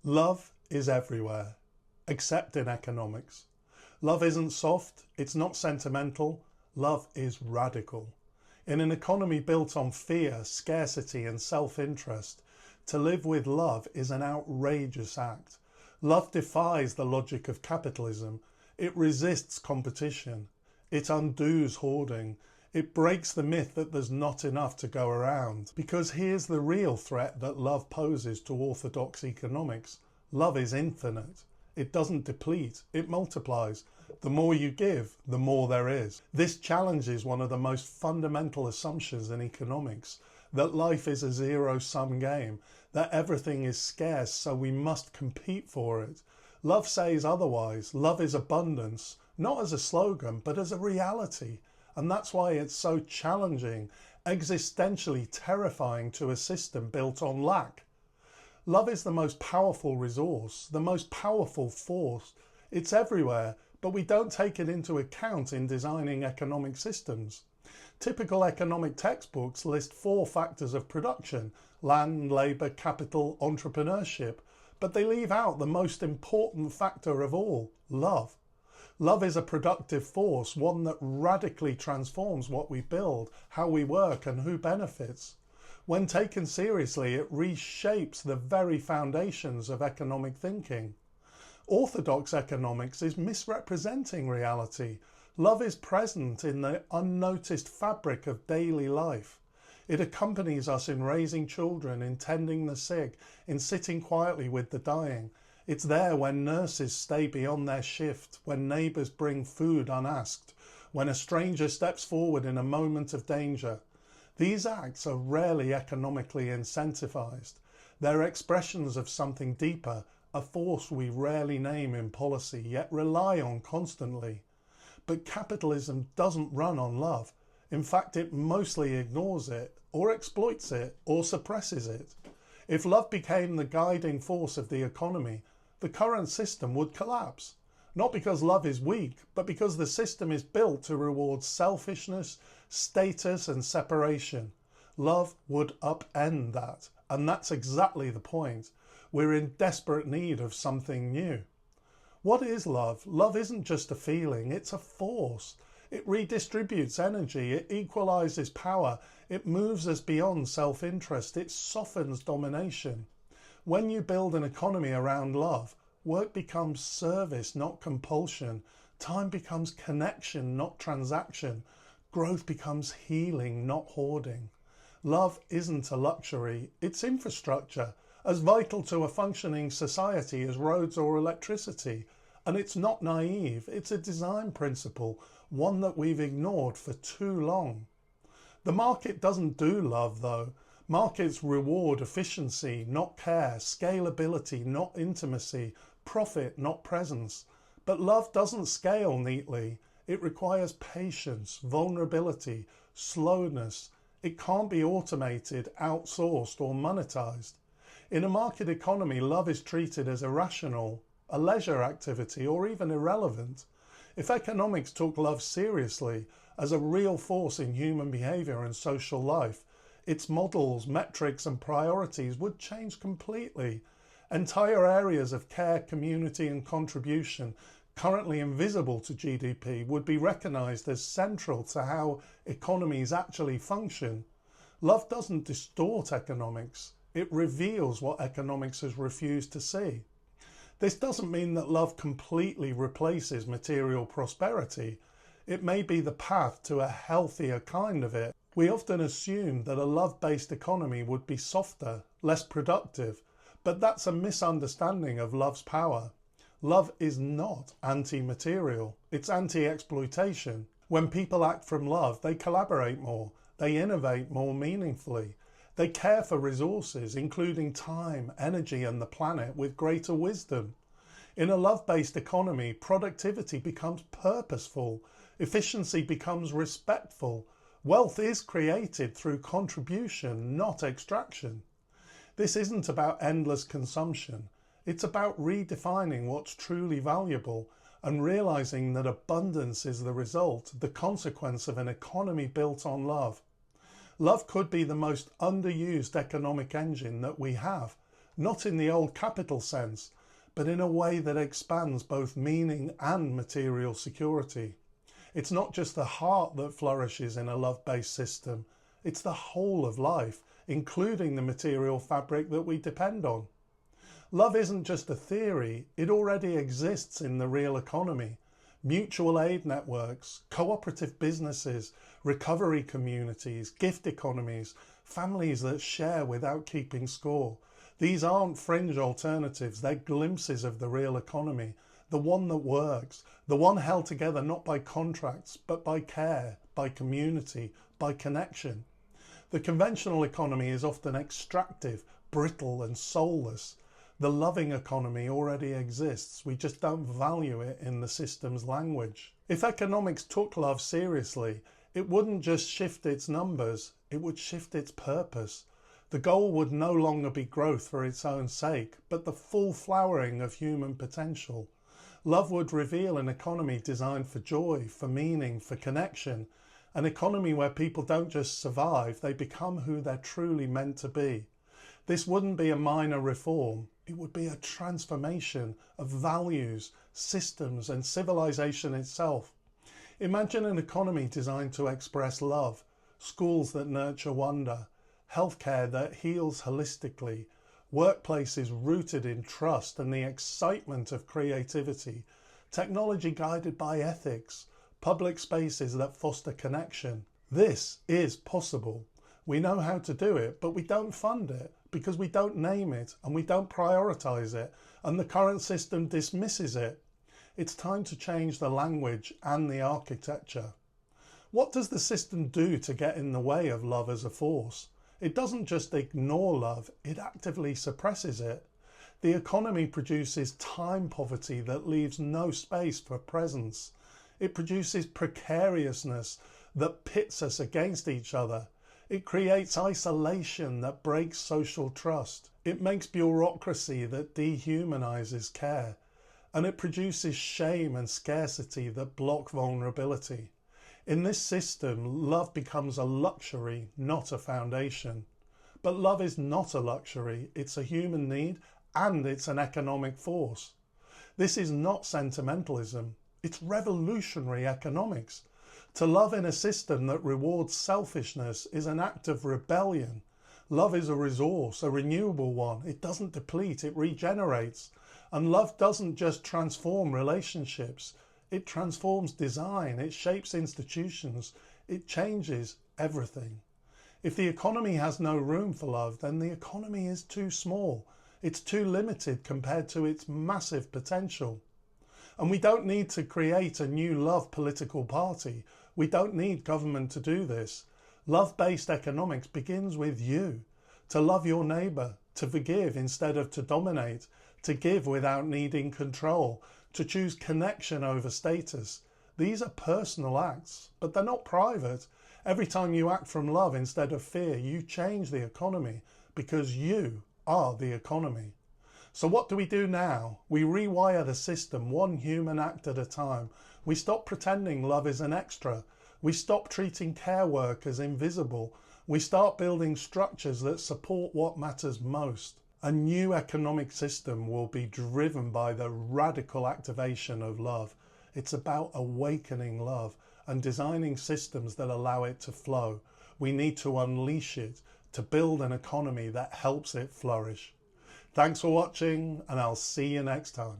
Love is everywhere, except in economics. Love isn't soft, it's not sentimental, love is radical. In an economy built on fear, scarcity and self-interest, to live with love is an outrageous act. Love defies the logic of capitalism, it resists competition, it undoes hoarding, it breaks the myth that there's not enough to go around. Because here's the real threat that love poses to orthodox economics. Love is infinite. It doesn't deplete, it multiplies. The more you give, the more there is. This challenges one of the most fundamental assumptions in economics, that life is a zero-sum game, that everything is scarce so we must compete for it. Love says otherwise. Love is abundance, not as a slogan, but as a reality. And that's why it's so challenging, existentially terrifying to a system built on lack. Love is the most powerful resource, the most powerful force. It's everywhere, but we don't take it into account in designing economic systems. Typical economic textbooks list 4 factors of production: land, labour, capital, entrepreneurship, but they leave out the most important factor of all: love. Love is a productive force, one that radically transforms what we build, how we work and who benefits. When taken seriously, it reshapes the very foundations of economic thinking. Orthodox economics is misrepresenting reality. Love is present in the unnoticed fabric of daily life. It accompanies us in raising children, in tending the sick, in sitting quietly with the dying. It's there when nurses stay beyond their shift, when neighbours bring food unasked, when a stranger steps forward in a moment of danger. These acts are rarely economically incentivised. They're expressions of something deeper, a force we rarely name in policy, yet rely on constantly. But capitalism doesn't run on love. In fact, it mostly ignores it, or exploits it, or suppresses it. If love became the guiding force of the economy, the current system would collapse. Not because love is weak, but because the system is built to reward selfishness, status and separation. Love would upend that, and that's exactly the point. We're in desperate need of something new. What is love? Love isn't just a feeling, it's a force. It redistributes energy, it equalises power, it moves us beyond self-interest, it softens domination. When you build an economy around love, work becomes service, not compulsion. Time becomes connection, not transaction. Growth becomes healing, not hoarding. Love isn't a luxury, it's infrastructure, as vital to a functioning society as roads or electricity. And it's not naive, it's a design principle, one that we've ignored for too long. The market doesn't do love though. Markets reward efficiency, not care, scalability, not intimacy, profit, not presence. But love doesn't scale neatly. It requires patience, vulnerability, slowness. It can't be automated, outsourced or monetized. In a market economy, love is treated as irrational, a leisure activity or even irrelevant. If economics took love seriously as a real force in human behaviour and social life, its models, metrics and priorities would change completely. Entire areas of care, community and contribution, currently invisible to GDP, would be recognised as central to how economies actually function. Love doesn't distort economics, it reveals what economics has refused to see. This doesn't mean that love completely replaces material prosperity. It may be the path to a healthier kind of it. We often assume that a love-based economy would be softer, less productive, but that's a misunderstanding of love's power. Love is not anti-material, it's anti-exploitation. When people act from love, they collaborate more, they innovate more meaningfully, they care for resources, including time, energy and the planet, with greater wisdom. In a love-based economy, productivity becomes purposeful, efficiency becomes respectful, wealth is created through contribution, not extraction. This isn't about endless consumption. It's about redefining what's truly valuable and realising that abundance is the result, the consequence of an economy built on love. Love could be the most underused economic engine that we have, not in the old capital sense, but in a way that expands both meaning and material security. It's not just the heart that flourishes in a love-based system, it's the whole of life, including the material fabric that we depend on. Love isn't just a theory, it already exists in the real economy. Mutual aid networks, cooperative businesses, recovery communities, gift economies, families that share without keeping score. These aren't fringe alternatives, they're glimpses of the real economy, the one that works, the one held together not by contracts, but by care, by community, by connection. The conventional economy is often extractive, brittle and soulless. The loving economy already exists, we just don't value it in the system's language. If economics took love seriously, it wouldn't just shift its numbers, it would shift its purpose. The goal would no longer be growth for its own sake, but the full flowering of human potential. Love would reveal an economy designed for joy, for meaning, for connection, an economy where people don't just survive, they become who they're truly meant to be. This wouldn't be a minor reform, it would be a transformation of values, systems and civilization itself. Imagine an economy designed to express love, schools that nurture wonder, healthcare that heals holistically, workplaces rooted in trust and the excitement of creativity, technology guided by ethics, public spaces that foster connection. This is possible. We know how to do it, but we don't fund it because we don't name it and we don't prioritise it, and the current system dismisses it. It's time to change the language and the architecture. What does the system do to get in the way of love as a force? It doesn't just ignore love, it actively suppresses it. The economy produces time poverty that leaves no space for presence. It produces precariousness that pits us against each other. It creates isolation that breaks social trust. It makes bureaucracy that dehumanises care. And it produces shame and scarcity that block vulnerability. In this system, love becomes a luxury, not a foundation. But love is not a luxury, it's a human need and it's an economic force. This is not sentimentalism, it's revolutionary economics. To love in a system that rewards selfishness is an act of rebellion. Love is a resource, a renewable one. It doesn't deplete, it regenerates. And love doesn't just transform relationships, it transforms design, it shapes institutions, it changes everything. If the economy has no room for love, then the economy is too small. It's too limited compared to its massive potential. And we don't need to create a new love political party. We don't need government to do this. Love-based economics begins with you. To love your neighbour, to forgive instead of to dominate, to give without needing control, to choose connection over status. These are personal acts, but they're not private. Every time you act from love instead of fear, you change the economy because you are the economy. So what do we do now? We rewire the system one human act at a time. We stop pretending love is an extra. We stop treating care work as invisible. We start building structures that support what matters most. A new economic system will be driven by the radical activation of love. It's about awakening love and designing systems that allow it to flow. We need to unleash it to build an economy that helps it flourish. Thanks for watching, and I'll see you next time.